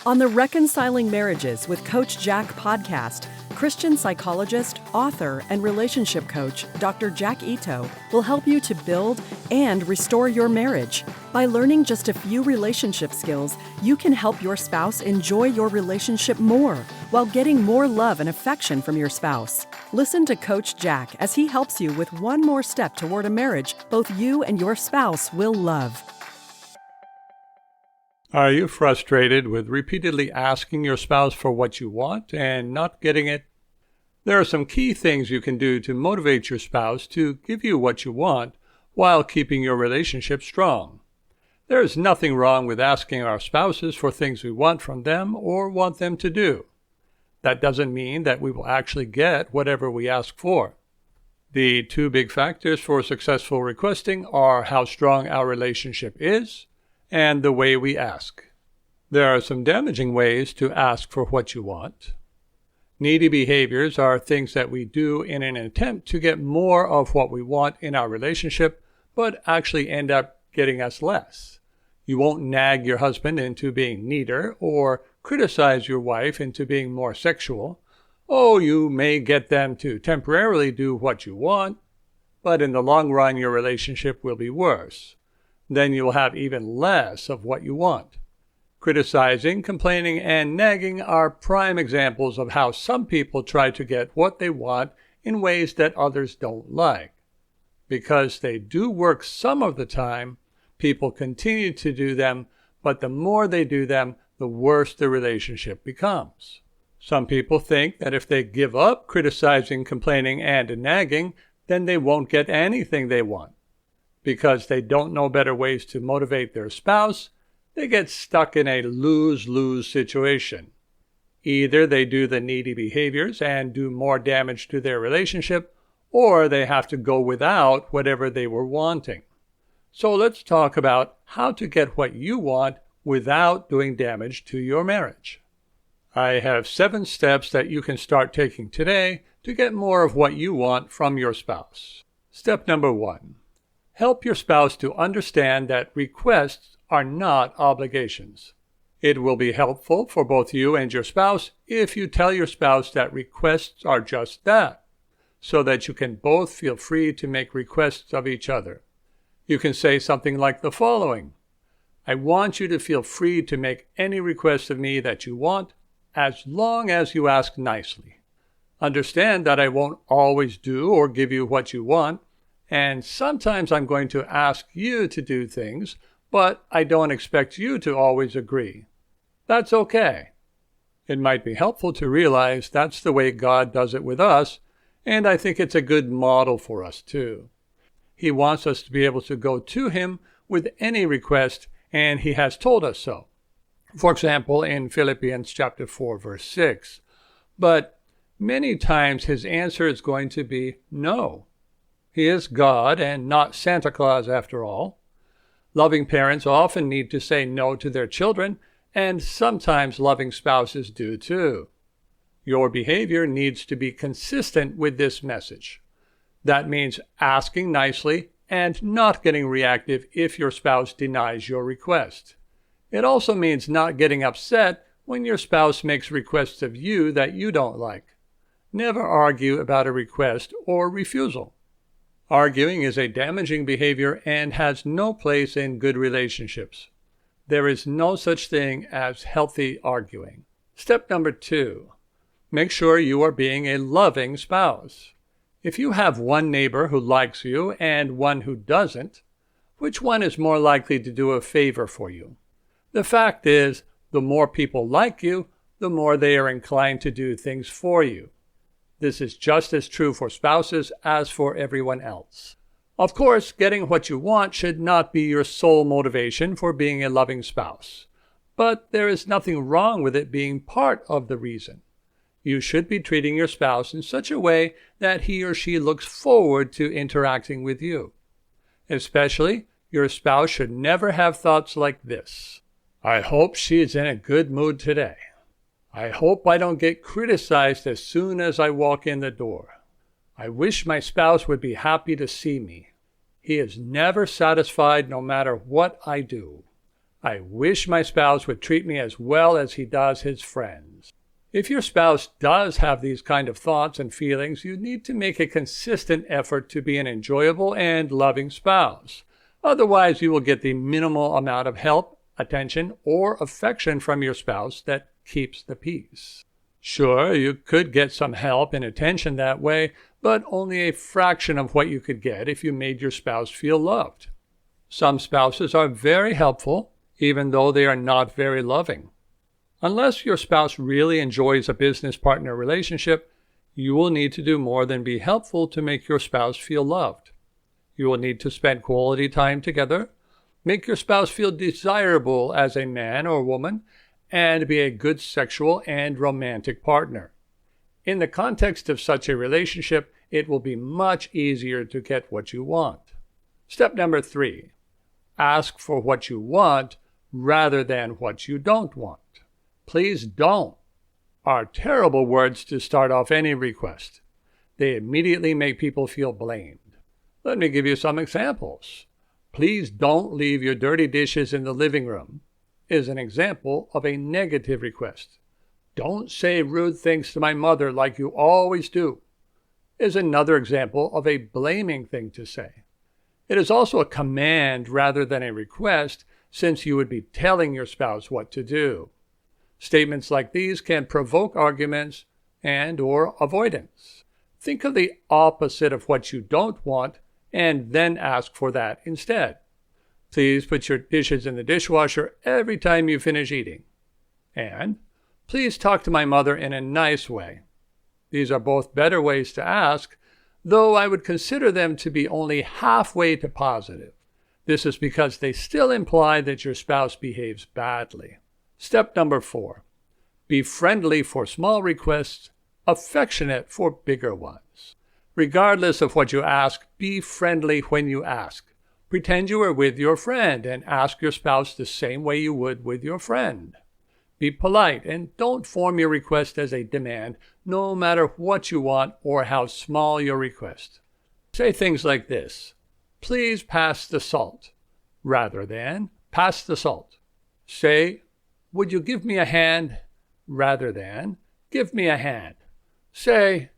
On the Reconciling Marriages with Coach Jack podcast, Christian psychologist, author, and relationship coach Dr. Jack Ito will help you to build and restore your marriage. By learning just a few relationship skills, you can help your spouse enjoy your relationship more while getting more love and affection from your spouse. Listen to Coach Jack as he helps you with one more step toward a marriage both you and your spouse will love. Are you frustrated with repeatedly asking your spouse for what you want and not getting it? There are some key things you can do to motivate your spouse to give you what you want while keeping your relationship strong. There is nothing wrong with asking our spouses for things we want from them or want them to do. That doesn't mean that we will actually get whatever we ask for. The two big factors for successful requesting are how strong our relationship is and the way we ask. There are some damaging ways to ask for what you want. Needy behaviors are things that we do in an attempt to get more of what we want in our relationship, but actually end up getting us less. You won't nag your husband into being neater or criticize your wife into being more sexual. Oh, you may get them to temporarily do what you want, but in the long run your relationship will be worse. Then you'll have even less of what you want. Criticizing, complaining, and nagging are prime examples of how some people try to get what they want in ways that others don't like. Because they do work some of the time, people continue to do them, but the more they do them, the worse the relationship becomes. Some people think that if they give up criticizing, complaining, and nagging, then they won't get anything they want. Because they don't know better ways to motivate their spouse, they get stuck in a lose-lose situation. Either they do the needy behaviors and do more damage to their relationship, or they have to go without whatever they were wanting. So let's talk about how to get what you want without doing damage to your marriage. I have 7 steps that you can start taking today to get more of what you want from your spouse. Step number 1. Help your spouse to understand that requests are not obligations. It will be helpful for both you and your spouse if you tell your spouse that requests are just that, so that you can both feel free to make requests of each other. You can say something like the following: I want you to feel free to make any requests of me that you want, as long as you ask nicely. Understand that I won't always do or give you what you want, and sometimes I'm going to ask you to do things, but I don't expect you to always agree. That's okay. It might be helpful to realize that's the way God does it with us, and I think it's a good model for us too. He wants us to be able to go to Him with any request, and He has told us so. For example, in Philippians chapter 4, verse 6. But many times His answer is going to be no. He is God and not Santa Claus after all. Loving parents often need to say no to their children, and sometimes loving spouses do too. Your behavior needs to be consistent with this message. That means asking nicely and not getting reactive if your spouse denies your request. It also means not getting upset when your spouse makes requests of you that you don't like. Never argue about a request or refusal. Arguing is a damaging behavior and has no place in good relationships. There is no such thing as healthy arguing. Step number 2. Make sure you are being a loving spouse. If you have one neighbor who likes you and one who doesn't, which one is more likely to do a favor for you? The fact is, the more people like you, the more they are inclined to do things for you. This is just as true for spouses as for everyone else. Of course, getting what you want should not be your sole motivation for being a loving spouse. But there is nothing wrong with it being part of the reason. You should be treating your spouse in such a way that he or she looks forward to interacting with you. Especially, your spouse should never have thoughts like this: I hope she is in a good mood today. I hope I don't get criticized as soon as I walk in the door. I wish my spouse would be happy to see me. He is never satisfied no matter what I do. I wish my spouse would treat me as well as he does his friends. If your spouse does have these kind of thoughts and feelings, you need to make a consistent effort to be an enjoyable and loving spouse. Otherwise, you will get the minimal amount of help, attention, or affection from your spouse that keeps the peace. Sure, you could get some help and attention that way, but only a fraction of what you could get if you made your spouse feel loved. Some spouses are very helpful, even though they are not very loving. Unless your spouse really enjoys a business partner relationship, you will need to do more than be helpful to make your spouse feel loved. You will need to spend quality time together, make your spouse feel desirable as a man or woman, and be a good sexual and romantic partner. In the context of such a relationship, it will be much easier to get what you want. Step number 3, ask for what you want rather than what you don't want. Please don't are terrible words to start off any request. They immediately make people feel blamed. Let me give you some examples. Please don't leave your dirty dishes in the living room is an example of a negative request. Don't say rude things to my mother like you always do is another example of a blaming thing to say. It is also a command rather than a request, since you would be telling your spouse what to do. Statements like these can provoke arguments and/or avoidance. Think of the opposite of what you don't want and then ask for that instead. Please put your dishes in the dishwasher every time you finish eating. And please talk to my mother in a nice way. These are both better ways to ask, though I would consider them to be only halfway to positive. This is because they still imply that your spouse behaves badly. Step number 4, be friendly for small requests, affectionate for bigger ones. Regardless of what you ask, be friendly when you ask. Pretend you are with your friend and ask your spouse the same way you would with your friend. Be polite and don't form your request as a demand, no matter what you want or how small your request. Say things like this: please pass the salt, rather than pass the salt. Say, would you give me a hand, rather than give me a hand. Say,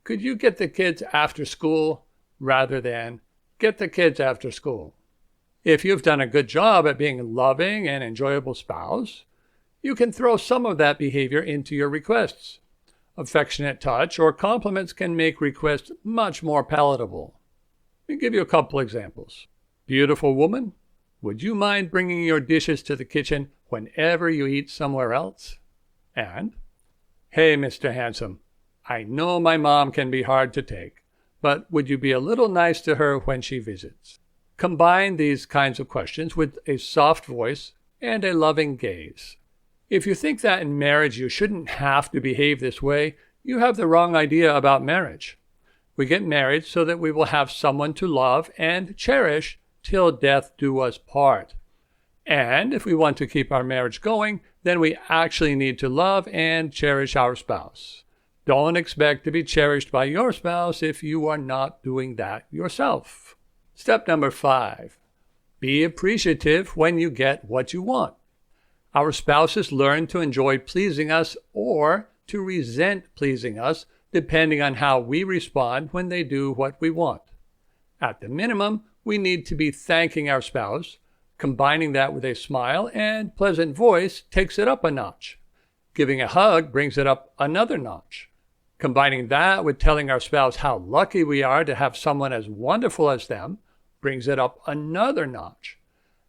could you get the kids after school, rather than get the kids after school. If you've done a good job at being a loving and enjoyable spouse, you can throw some of that behavior into your requests. Affectionate touch or compliments can make requests much more palatable. Let me give you a couple examples. Beautiful woman, would you mind bringing your dishes to the kitchen whenever you eat somewhere else? And, hey, Mr. Handsome, I know my mom can be hard to take, but would you be a little nice to her when she visits? Combine these kinds of questions with a soft voice and a loving gaze. If you think that in marriage you shouldn't have to behave this way, you have the wrong idea about marriage. We get married so that we will have someone to love and cherish till death do us part. And if we want to keep our marriage going, then we actually need to love and cherish our spouse. Don't expect to be cherished by your spouse if you are not doing that yourself. Step number 5, be appreciative when you get what you want. Our spouses learn to enjoy pleasing us or to resent pleasing us, depending on how we respond when they do what we want. At the minimum, we need to be thanking our spouse. Combining that with a smile and pleasant voice takes it up a notch. Giving a hug brings it up another notch. Combining that with telling our spouse how lucky we are to have someone as wonderful as them brings it up another notch.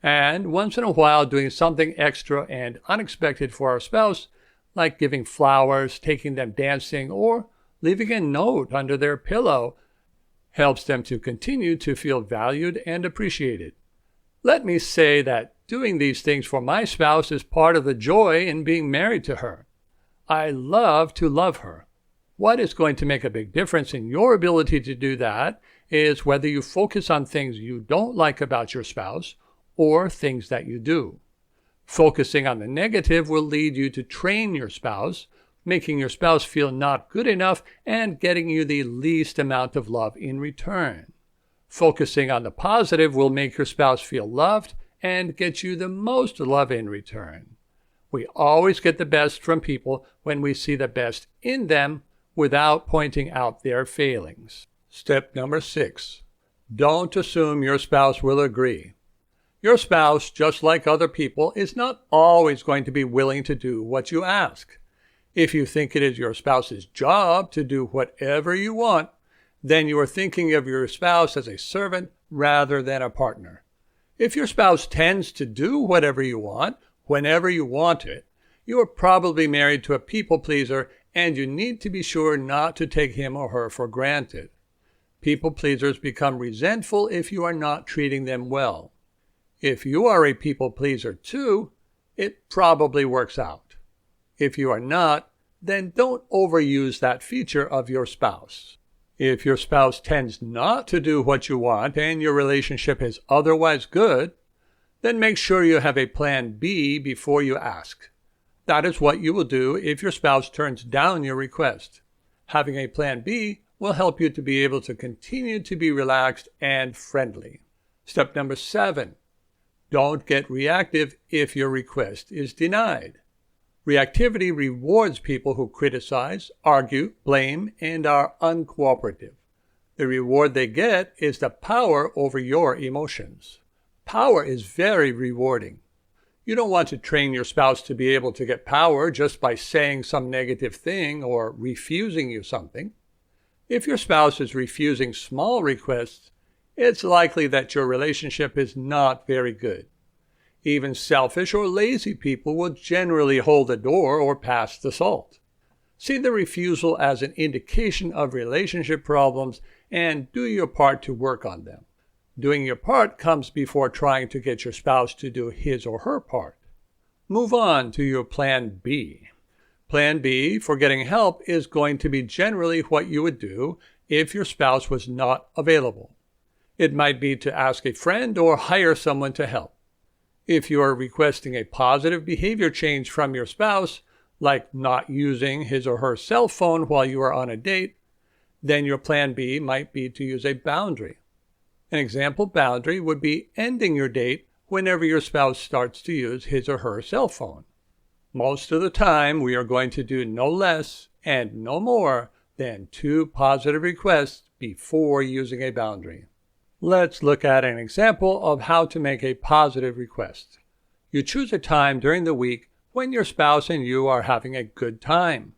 And once in a while doing something extra and unexpected for our spouse, like giving flowers, taking them dancing, or leaving a note under their pillow, helps them to continue to feel valued and appreciated. Let me say that doing these things for my spouse is part of the joy in being married to her. I love to love her. What is going to make a big difference in your ability to do that is whether you focus on things you don't like about your spouse or things that you do. Focusing on the negative will lead you to train your spouse, making your spouse feel not good enough and getting you the least amount of love in return. Focusing on the positive will make your spouse feel loved and get you the most love in return. We always get the best from people when we see the best in them without pointing out their failings. Step number 6. Don't assume your spouse will agree. Your spouse, just like other people, is not always going to be willing to do what you ask. If you think it is your spouse's job to do whatever you want, then you are thinking of your spouse as a servant rather than a partner. If your spouse tends to do whatever you want, whenever you want it, you are probably married to a people pleaser, and you need to be sure not to take him or her for granted. People pleasers become resentful if you are not treating them well. If you are a people pleaser too, it probably works out. If you are not, then don't overuse that feature of your spouse. If your spouse tends not to do what you want and your relationship is otherwise good, then make sure you have a plan B before you ask. That is what you will do if your spouse turns down your request. Having a plan B will help you to be able to continue to be relaxed and friendly. Step number 7. Don't get reactive if your request is denied. Reactivity rewards people who criticize, argue, blame, and are uncooperative. The reward they get is the power over your emotions. Power is very rewarding. You don't want to train your spouse to be able to get power just by saying some negative thing or refusing you something. If your spouse is refusing small requests, it's likely that your relationship is not very good. Even selfish or lazy people will generally hold the door or pass the salt. See the refusal as an indication of relationship problems and do your part to work on them. Doing your part comes before trying to get your spouse to do his or her part. Move on to your plan B. Plan B for getting help is going to be generally what you would do if your spouse was not available. It might be to ask a friend or hire someone to help. If you are requesting a positive behavior change from your spouse, like not using his or her cell phone while you are on a date, then your plan B might be to use a boundary. An example boundary would be ending your date whenever your spouse starts to use his or her cell phone. Most of the time, we are going to do no less and no more than 2 positive requests before using a boundary. Let's look at an example of how to make a positive request. You choose a time during the week when your spouse and you are having a good time.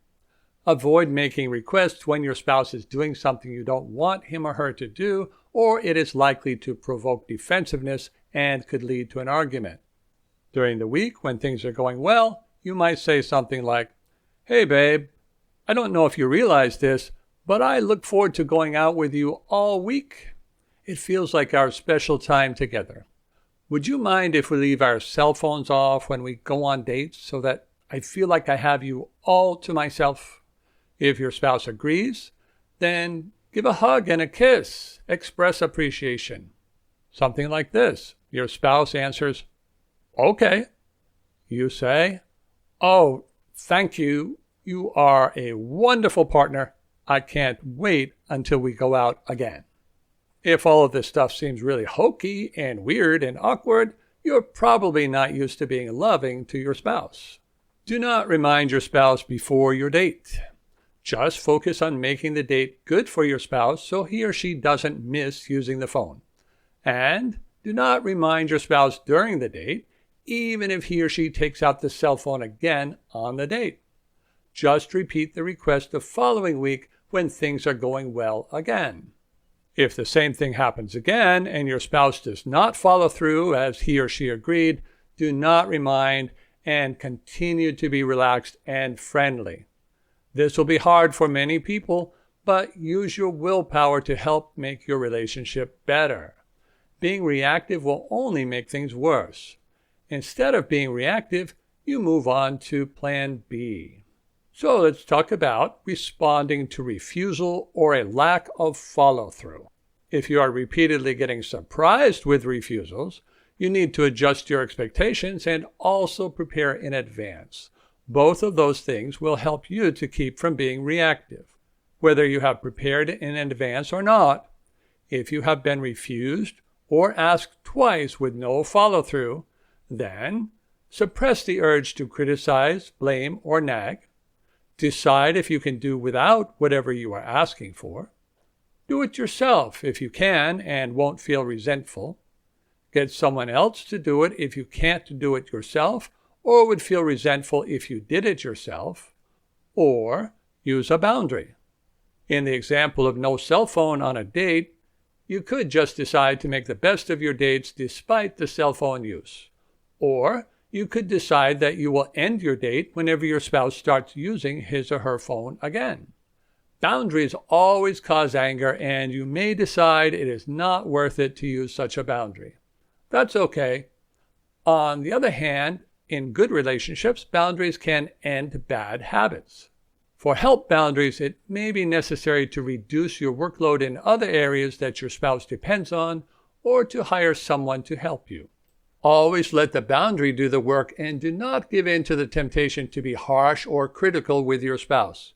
Avoid making requests when your spouse is doing something you don't want him or her to do, or it is likely to provoke defensiveness and could lead to an argument. During the week, when things are going well, you might say something like, "Hey babe, I don't know if you realize this, but I look forward to going out with you all week. It feels like our special time together. Would you mind if we leave our cell phones off when we go on dates so that I feel like I have you all to myself?" If your spouse agrees, then give a hug and a kiss. Express appreciation. Something like this. Your spouse answers, "Okay." You say, "Oh, thank you. You are a wonderful partner. I can't wait until we go out again." If all of this stuff seems really hokey and weird and awkward, you're probably not used to being loving to your spouse. Do not remind your spouse before your date. Just focus on making the date good for your spouse so he or she doesn't miss using the phone. And do not remind your spouse during the date, even if he or she takes out the cell phone again on the date. Just repeat the request the following week when things are going well again. If the same thing happens again and your spouse does not follow through as he or she agreed, do not remind and continue to be relaxed and friendly. This will be hard for many people, but use your willpower to help make your relationship better. Being reactive will only make things worse. Instead of being reactive, you move on to plan B. So let's talk about responding to refusal or a lack of follow-through. If you are repeatedly getting surprised with refusals, you need to adjust your expectations and also prepare in advance. Both of those things will help you to keep from being reactive. Whether you have prepared in advance or not, if you have been refused or ask twice with no follow-through, then suppress the urge to criticize, blame, or nag. Decide if you can do without whatever you are asking for. Do it yourself if you can and won't feel resentful. Get someone else to do it if you can't do it yourself or would feel resentful if you did it yourself. Or use a boundary. In the example of no cell phone on a date, you could just decide to make the best of your dates despite the cell phone use. Or you could decide that you will end your date whenever your spouse starts using his or her phone again. Boundaries always cause anger, and you may decide it is not worth it to use such a boundary. That's okay. On the other hand, in good relationships, boundaries can end bad habits. For health boundaries, it may be necessary to reduce your workload in other areas that your spouse depends on, or to hire someone to help you. Always let the boundary do the work and do not give in to the temptation to be harsh or critical with your spouse.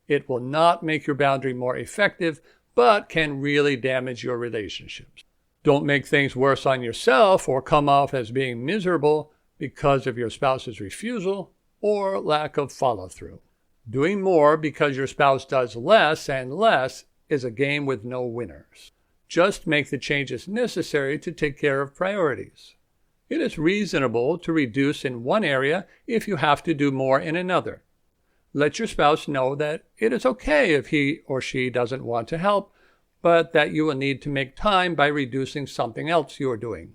It will not make your boundary more effective, but can really damage your relationships. Don't make things worse on yourself or come off as being miserable because of your spouse's refusal or lack of follow-through. Doing more because your spouse does less and less is a game with no winners. Just make the changes necessary to take care of priorities. It is reasonable to reduce in one area if you have to do more in another. Let your spouse know that it is okay if he or she doesn't want to help, but that you will need to make time by reducing something else you are doing.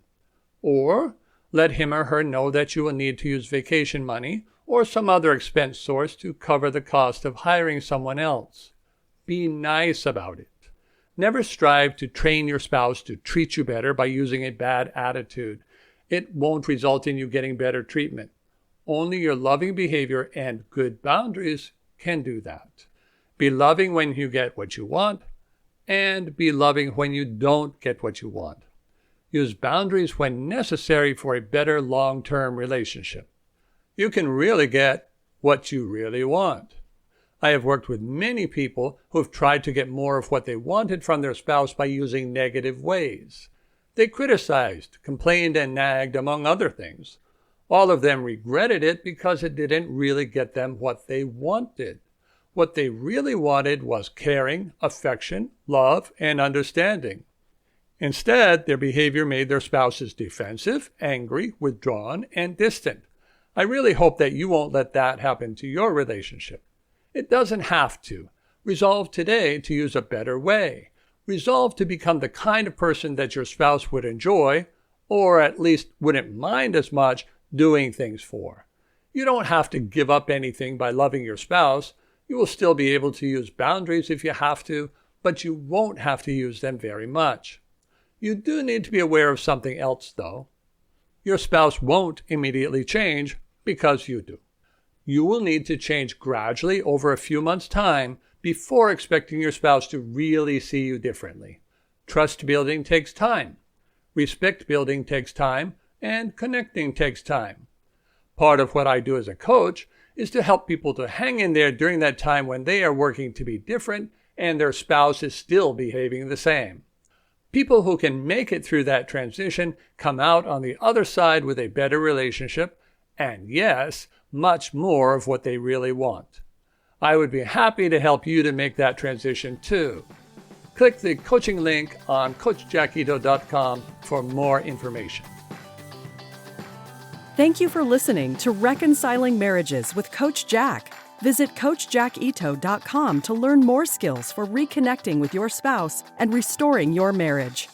Or let him or her know that you will need to use vacation money or some other expense source to cover the cost of hiring someone else. Be nice about it. Never strive to train your spouse to treat you better by using a bad attitude. It won't result in you getting better treatment. Only your loving behavior and good boundaries can do that. Be loving when you get what you want, and be loving when you don't get what you want. Use boundaries when necessary for a better long-term relationship. You can really get what you really want. I have worked with many people who have tried to get more of what they wanted from their spouse by using negative ways. They criticized, complained, and nagged, among other things. All of them regretted it because it didn't really get them what they wanted. What they really wanted was caring, affection, love, and understanding. Instead, their behavior made their spouses defensive, angry, withdrawn, and distant. I really hope that you won't let that happen to your relationship. It doesn't have to. Resolve today to use a better way. Resolve to become the kind of person that your spouse would enjoy, or at least wouldn't mind as much, doing things for. You don't have to give up anything by loving your spouse. You will still be able to use boundaries if you have to, but you won't have to use them very much. You do need to be aware of something else, though. Your spouse won't immediately change because you do. You will need to change gradually over a few months' time before expecting your spouse to really see you differently. Trust building takes time. Respect building takes time. And connecting takes time. Part of what I do as a coach is to help people to hang in there during that time when they are working to be different and their spouse is still behaving the same. People who can make it through that transition come out on the other side with a better relationship and, yes, much more of what they really want. I would be happy to help you to make that transition too. Click the coaching link on CoachJackIto.com for more information. Thank you for listening to Reconciling Marriages with Coach Jack. Visit CoachJackIto.com to learn more skills for reconnecting with your spouse and restoring your marriage.